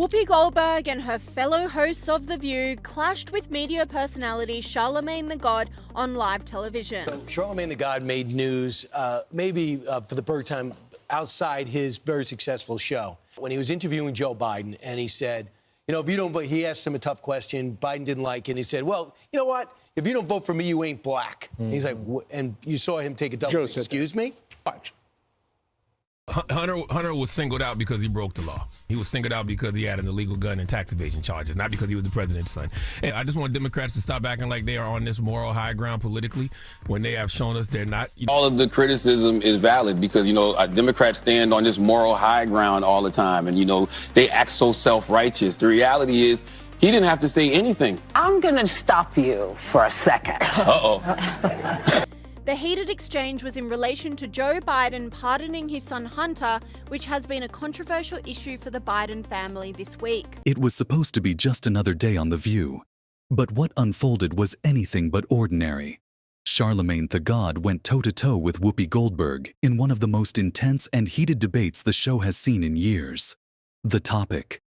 Whoopi Goldberg and her fellow hosts of The View clashed with media personality Charlamagne the God on live television. So Charlamagne the God made news, maybe for the first time outside his very successful show, when he was interviewing Joe Biden, and he said, you know, if you don't vote, he asked him a tough question, Biden didn't like it, and he said, well, you know what, if you don't vote for me, you ain't black. He's like, and you saw him take a double, excuse me? Watch. Hunter was singled out because he broke the law. He was singled out because he had an illegal gun and tax evasion charges, not because he was the president's son. And I just want Democrats to stop acting like they are on this moral high ground politically when they have shown us they're not. All of the criticism is valid because, you know, Democrats stand on this moral high ground all the time. And, you know, they act so self-righteous. The reality is he didn't have to say anything. I'm going to stop you for a second. Uh-oh. The heated exchange was in relation to Joe Biden pardoning his son Hunter, which has been a controversial issue for the Biden family this week. It was supposed to be just another day on The View, but what unfolded was anything but ordinary. Charlamagne the God went toe-to-toe with Whoopi Goldberg in one of the most intense and heated debates the show has seen in years. The topic: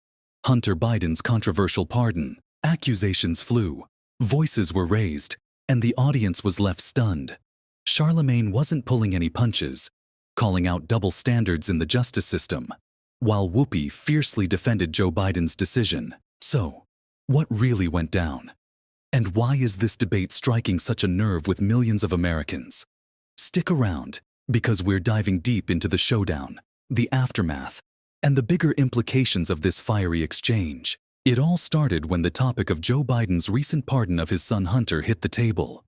Hunter Biden's controversial pardon. Accusations flew, voices were raised, and the audience was left stunned. Charlamagne wasn't pulling any punches, calling out double standards in the justice system, while Whoopi fiercely defended Joe Biden's decision. So, what really went down? And why is this debate striking such a nerve with millions of Americans? Stick around, because we're diving deep into the showdown, the aftermath, and the bigger implications of this fiery exchange. It all started when the topic of Joe Biden's recent pardon of his son Hunter hit the table.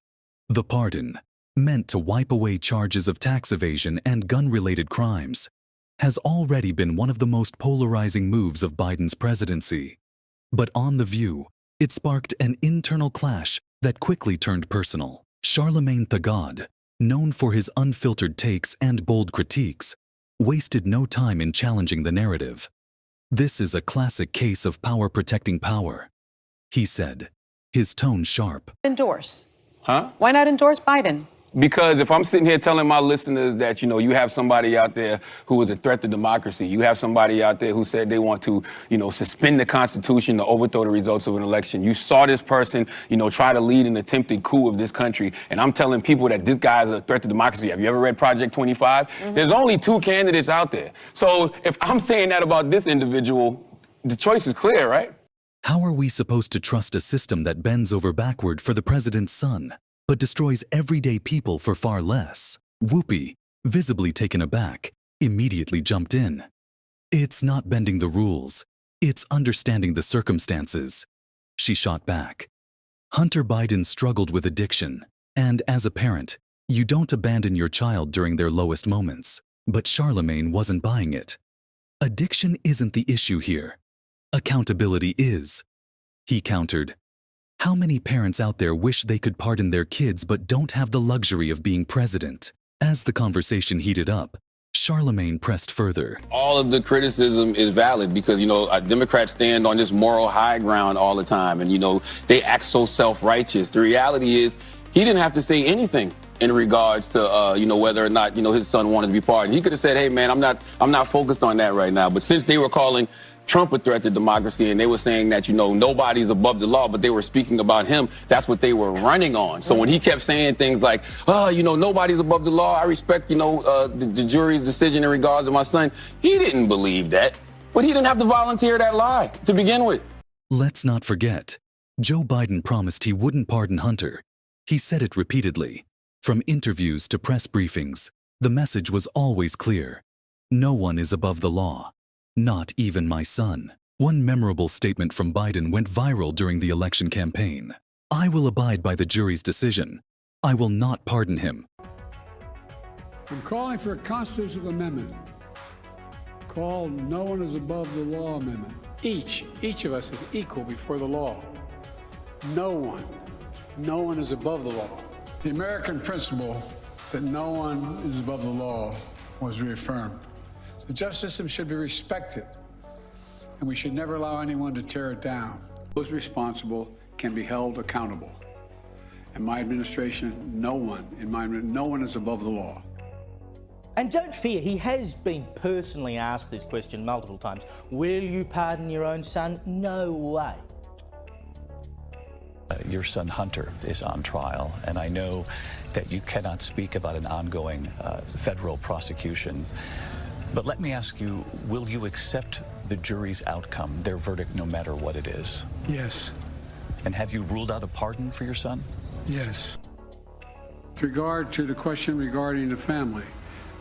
The pardon, meant to wipe away charges of tax evasion and gun-related crimes, has already been one of the most polarizing moves of Biden's presidency. But on The View, it sparked an internal clash that quickly turned personal. Charlamagne the God, known for his unfiltered takes and bold critiques, wasted no time in challenging the narrative. This is a classic case of power protecting power, he said, his tone sharp. Endorse. Huh? Why not endorse Biden? Because if I'm sitting here telling my listeners that, you know, you have somebody out there who is a threat to democracy, you have somebody out there who said they want to, you know, suspend the Constitution to overthrow the results of an election. You saw this person, you know, try to lead an attempted coup of this country. And I'm telling people that this guy is a threat to democracy. Have you ever read Project 25? There's only 2 candidates out there. So if I'm saying that about this individual, the choice is clear, right? How are we supposed to trust a system that bends over backward for the president's son, but destroys everyday people for far less? Whoopi, visibly taken aback, immediately jumped in. It's not bending the rules, it's understanding the circumstances. She shot back. Hunter Biden struggled with addiction, and as a parent, you don't abandon your child during their lowest moments. But Charlamagne wasn't buying it. Addiction isn't the issue here. Accountability is. He countered. How many parents out there wish they could pardon their kids but don't have the luxury of being president? As the conversation heated up, Charlamagne pressed further. All of the criticism is valid because, you know, Democrats stand on this moral high ground all the time. And, you know, they act so self-righteous. The reality is he didn't have to say anything in regards to, you know, whether or not, you know, his son wanted to be pardoned. He could have said, hey, man, I'm not focused on that right now. But since they were calling Trump a threat to democracy, and they were saying that, you know, nobody's above the law, but they were speaking about him. That's what they were running on. So when he kept saying things like, oh, you know, nobody's above the law, I respect, you know, the jury's decision in regards to my son, he didn't believe that. But he didn't have to volunteer that lie to begin with. Let's not forget, Joe Biden promised he wouldn't pardon Hunter. He said it repeatedly. From interviews to press briefings, the message was always clear. No one is above the law. Not even my son. One memorable statement from Biden went viral during the election campaign. I will abide by the jury's decision. I will not pardon him. I'm calling for a constitutional amendment called No One is Above the Law Amendment. Each of us is equal before the law. No one is above the law. The American principle that no one is above the law was reaffirmed. The justice system should be respected, and we should never allow anyone to tear it down. Those responsible can be held accountable. In my administration, no one is above the law. And don't fear, he has been personally asked this question multiple times. Will you pardon your own son? No way. Your son Hunter is on trial, and I know that you cannot speak about an ongoing federal prosecution. But let me ask you, will you accept the jury's outcome, their verdict, no matter what it is? Yes. And have you ruled out a pardon for your son? Yes. With regard to the question regarding the family,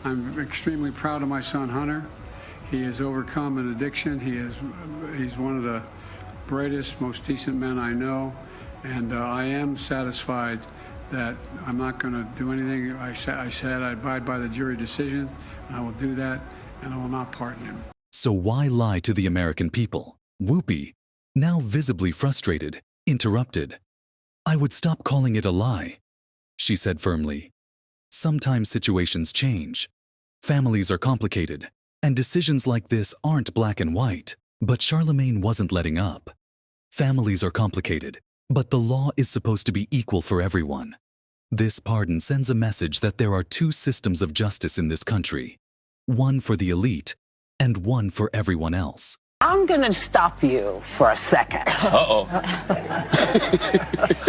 I'm extremely proud of my son Hunter. He has overcome an addiction. He's one of the brightest, most decent men I know, and I am satisfied that I'm not going to do anything. I said I abide by the jury decision. I will do that, and I will not pardon him. So why lie to the American people? Whoopi, now visibly frustrated, interrupted. I would stop calling it a lie, she said firmly. Sometimes situations change. Families are complicated, and decisions like this aren't black and white. But Charlamagne wasn't letting up. Families are complicated, but the law is supposed to be equal for everyone. This pardon sends a message that there are two systems of justice in this country. One for the elite, and one for everyone else. I'm going to stop you for a second. Uh-oh.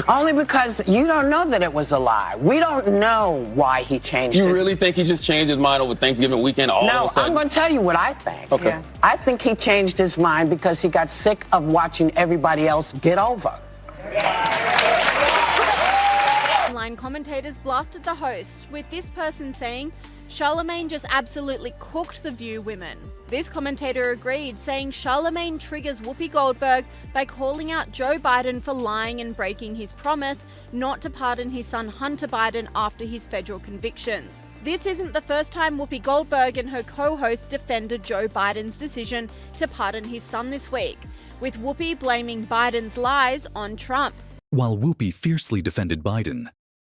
Only because you don't know that it was a lie. We don't know why he changed his You really think he just changed his mind over Thanksgiving weekend all of a No, sudden? I'm going to tell you what I think. Okay. Yeah. I think he changed his mind because he got sick of watching everybody else get over. Online commentators blasted the host, with this person saying, Charlamagne just absolutely cooked the View women. This commentator agreed, saying Charlamagne triggers Whoopi Goldberg by calling out Joe Biden for lying and breaking his promise not to pardon his son Hunter Biden after his federal convictions. This isn't the first time Whoopi Goldberg and her co-host defended Joe Biden's decision to pardon his son this week, with Whoopi blaming Biden's lies on Trump. While Whoopi fiercely defended Biden,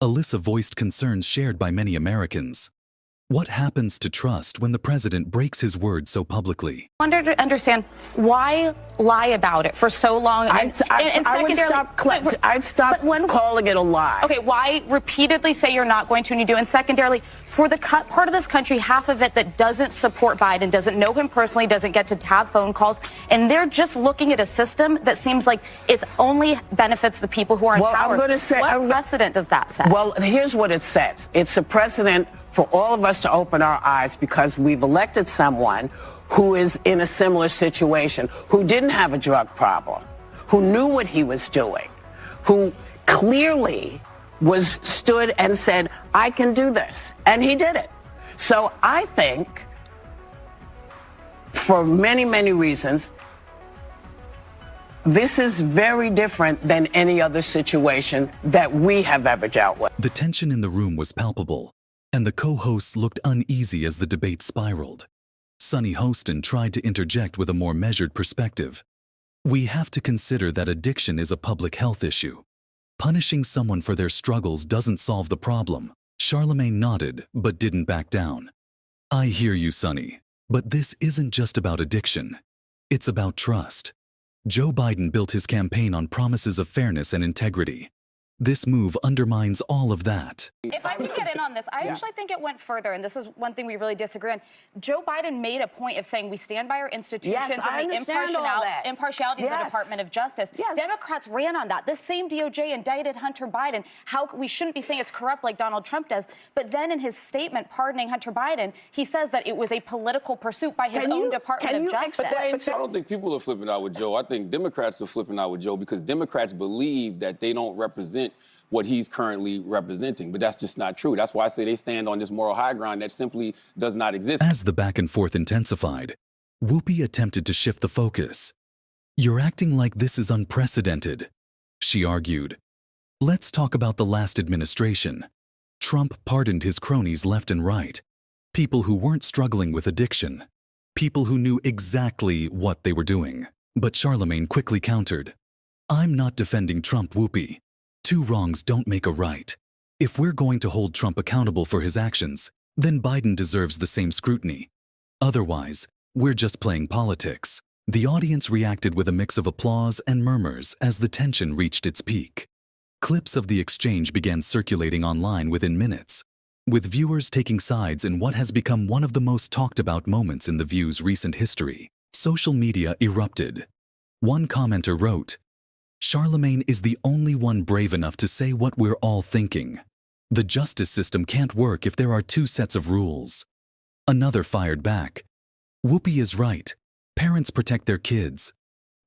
Alyssa voiced concerns shared by many Americans. What happens to trust when the president breaks his word so publicly? I wonder to understand why lie about it for so long. I'd stop calling it a lie. Okay, why repeatedly say you're not going to and you do? And secondarily, for the part of this country, half of it that doesn't support Biden, doesn't know him personally, doesn't get to have phone calls, and they're just looking at a system that seems like it only benefits the people who are in power. I'm going to say, what precedent does that set? Well, here's what it says. It's a precedent for all of us to open our eyes because we've elected someone who is in a similar situation, who didn't have a drug problem, who knew what he was doing, who clearly stood and said, I can do this. And he did it. So I think, for many, many reasons, this is very different than any other situation that we have ever dealt with. The tension in the room was palpable, and the co-hosts looked uneasy as the debate spiraled. Sonny Hostin tried to interject with a more measured perspective. We have to consider that addiction is a public health issue. Punishing someone for their struggles doesn't solve the problem. Charlamagne nodded, but didn't back down. I hear you, Sonny, but this isn't just about addiction. It's about trust. Joe Biden built his campaign on promises of fairness and integrity. This move undermines all of that. If I could get in on this, I actually think it went further, and this is one thing we really disagree on. Joe Biden made a point of saying we stand by our institutions and the impartiality of the Department of Justice. Democrats ran on that. This same DOJ indicted Hunter Biden. How we shouldn't be saying it's corrupt like Donald Trump does. But then in his statement pardoning Hunter Biden, he says that it was a political pursuit by his own Department of Justice. I don't think people are flipping out with Joe. I think Democrats are flipping out with Joe because Democrats believe that they don't represent what he's currently representing. But that's just not true. That's why I say they stand on this moral high ground that simply does not exist. As the back and forth intensified, Whoopi attempted to shift the focus. You're acting like this is unprecedented, she argued. Let's talk about the last administration. Trump pardoned his cronies left and right. People who weren't struggling with addiction. People who knew exactly what they were doing. But Charlamagne quickly countered. I'm not defending Trump, Whoopi. Two wrongs don't make a right. If we're going to hold Trump accountable for his actions, then Biden deserves the same scrutiny. Otherwise, we're just playing politics. The audience reacted with a mix of applause and murmurs as the tension reached its peak. Clips of the exchange began circulating online within minutes. with viewers taking sides in what has become one of the most talked about moments in The View's recent history. Social media erupted. One commenter wrote, "Charlamagne is the only one brave enough to say what we're all thinking. The justice system can't work if there are two sets of rules." Another fired back, "Whoopi is right. Parents protect their kids.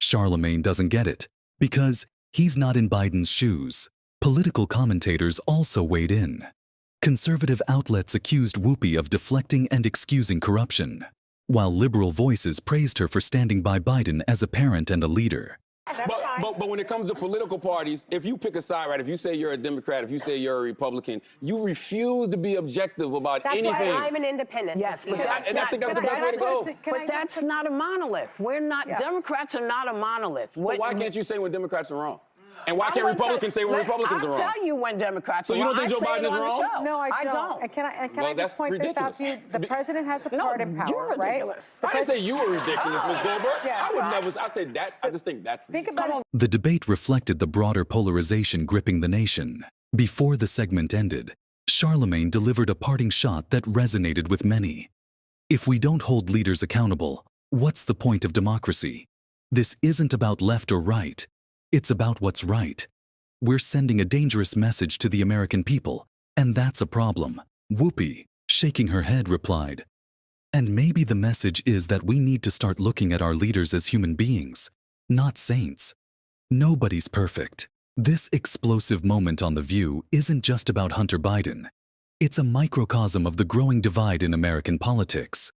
Charlamagne doesn't get it, because he's not in Biden's shoes." Political commentators also weighed in. Conservative outlets accused Whoopi of deflecting and excusing corruption, while liberal voices praised her for standing by Biden as a parent and a leader. But when it comes to political parties, if you pick a side, right, if you say you're a Democrat, if you say you're a Republican, you refuse to be objective about anything. That's why I'm an independent. Yes, but I think that's the best way to go. But that's not a monolith. We're not, Democrats are not a monolith. But why can't you say when Democrats are wrong? And why can't Republicans say when Republicans are wrong? I'll tell you when Democrats are wrong. So you don't think Joe Biden is wrong? No, I don't. And can I just point this out to you? The president has a part in power, you're ridiculous. Right? I didn't say you were ridiculous, Ms. Goldberg. I would never. I said that. I just think that's ridiculous. Think about it. The debate reflected the broader polarization gripping the nation. Before the segment ended, Charlamagne delivered a parting shot that resonated with many. If we don't hold leaders accountable, what's the point of democracy? This isn't about left or right. It's about what's right. We're sending a dangerous message to the American people, and that's a problem. Whoopi, shaking her head, replied, "And maybe the message is that we need to start looking at our leaders as human beings, not saints. Nobody's perfect." This explosive moment on The View isn't just about Hunter Biden. It's a microcosm of the growing divide in American politics.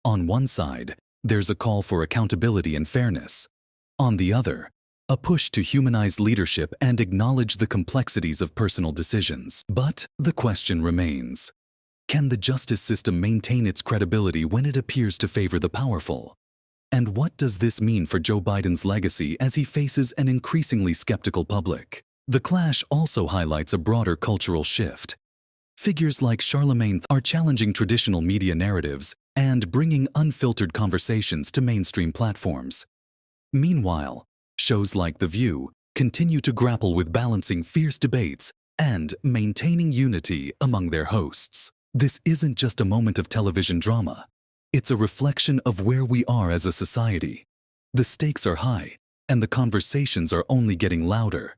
On one side, there's a call for accountability and fairness. On the other, a push to humanize leadership and acknowledge the complexities of personal decisions. But the question remains, can the justice system maintain its credibility when it appears to favor the powerful? And what does this mean for Joe Biden's legacy as he faces an increasingly skeptical public? The clash also highlights a broader cultural shift. Figures like Charlamagne are challenging traditional media narratives and bringing unfiltered conversations to mainstream platforms. Meanwhile, shows like The View continue to grapple with balancing fierce debates and maintaining unity among their hosts. This isn't just a moment of television drama. It's a reflection of where we are as a society. The stakes are high, and the conversations are only getting louder.